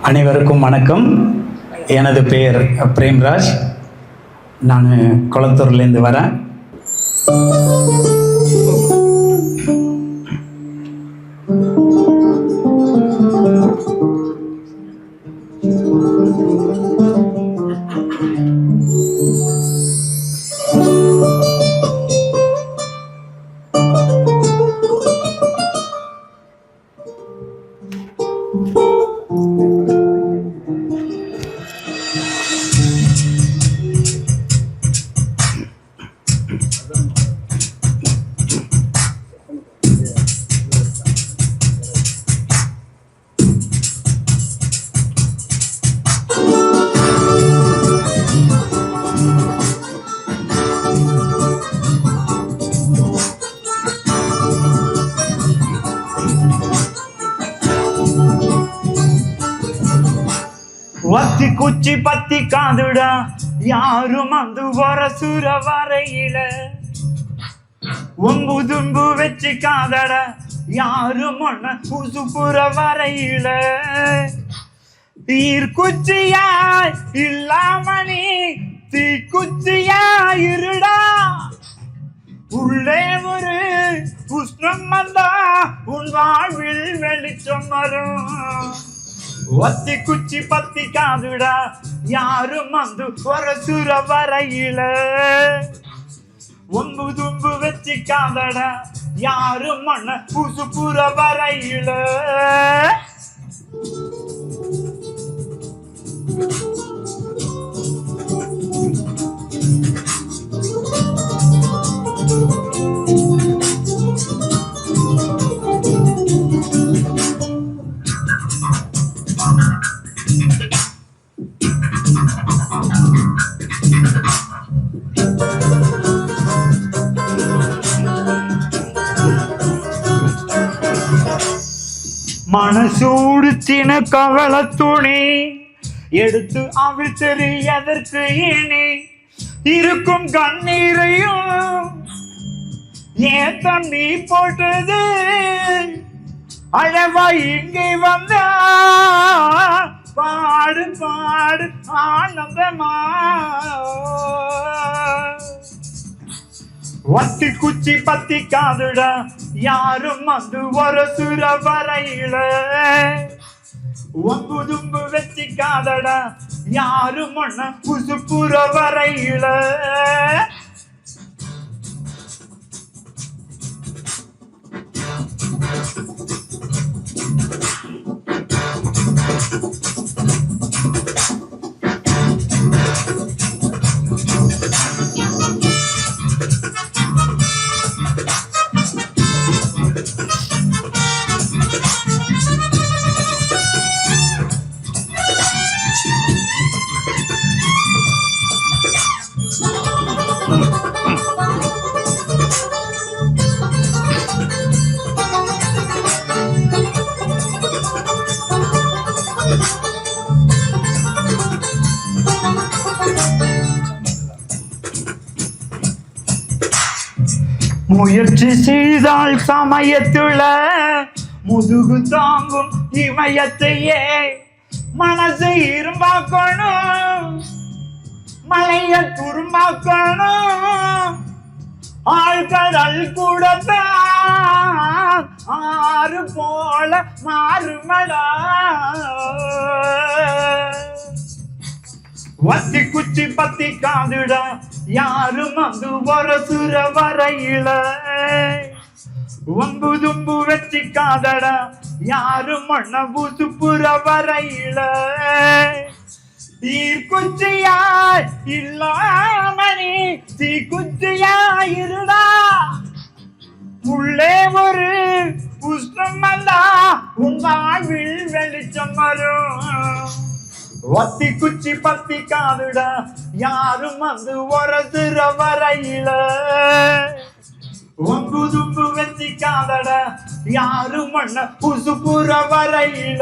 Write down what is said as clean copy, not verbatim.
அனைவருக்கும் வணக்கம். எனது பெயர் பிரேம்ராஜ். நான் குளத்தூர்லேருந்து வரேன். வத்தி குச்சி பத்தி காதுடா யாரும் அந்த வரசுர வரையில ஒம்பு தும்பு வச்சு காதடா யாரும் ஒன்ன புசுப்புற வரையில தீர்க்குச்சியா இல்லாமணி தீக்குச்சியா இருடா உள்ளே ஒரு உஷ்ணம் வந்தா உன் வாழ்வில் வெளிச்சம் வரும். ஒத்தி குச்சி பத்தி காதுடா யாரும் வந்து ஒரு சுர வரையில ஒம்பு தும்பு வச்சு காதடா யாரும் மண்ண புசு புற வரையில மனசூடு சின்ன கவல துணி எடுத்து அவிழ்த்தறி எதற்கு இனி இருக்கும் கண்ணீரையும் ஏன் தண்ணி போட்டது அழவா இங்கே வந்தா பாடு பாடு ஆனந்தமா வத்தி குச்சி பத்தி காதுடா யாரும் வந்து ஒரு சுர வரையில ஒம்பு தும்பு வச்சு காதடா யாரும் ஒன்ன புசு புற வரையில முயற்சி செய்தால் சமயத்துல முதுகு தாங்கும் இமயத்தையே மனசை இரும்பாக்கணும் மலைய துரும்பாக்கணும் ஆழ்கடல் கூடத்தான் ஆறு போல மாறுமடா வத்தி குச்சி பத்தி காதுடா யாரும் வந்து ஒரு சுர வரையில ஒம்பு தும்பு வச்சு காதடா யாரும் மண்ண பூசு புற வரையில தீர்க்குச்சியா இல்லாமணி தீக்குச்சியா இருடா உள்ளே ஒரு உஷ்ணம் வந்தா உன் வாழ்வில் வெளிச்சம் வரும். ஒத்தி குச்சி பத்தி காதுடா யாரும் வந்து ஒரு சிற வரையில ஒம்பு தும்பு வச்சு காதடா யாரும் மண்ண புசு புற வரையில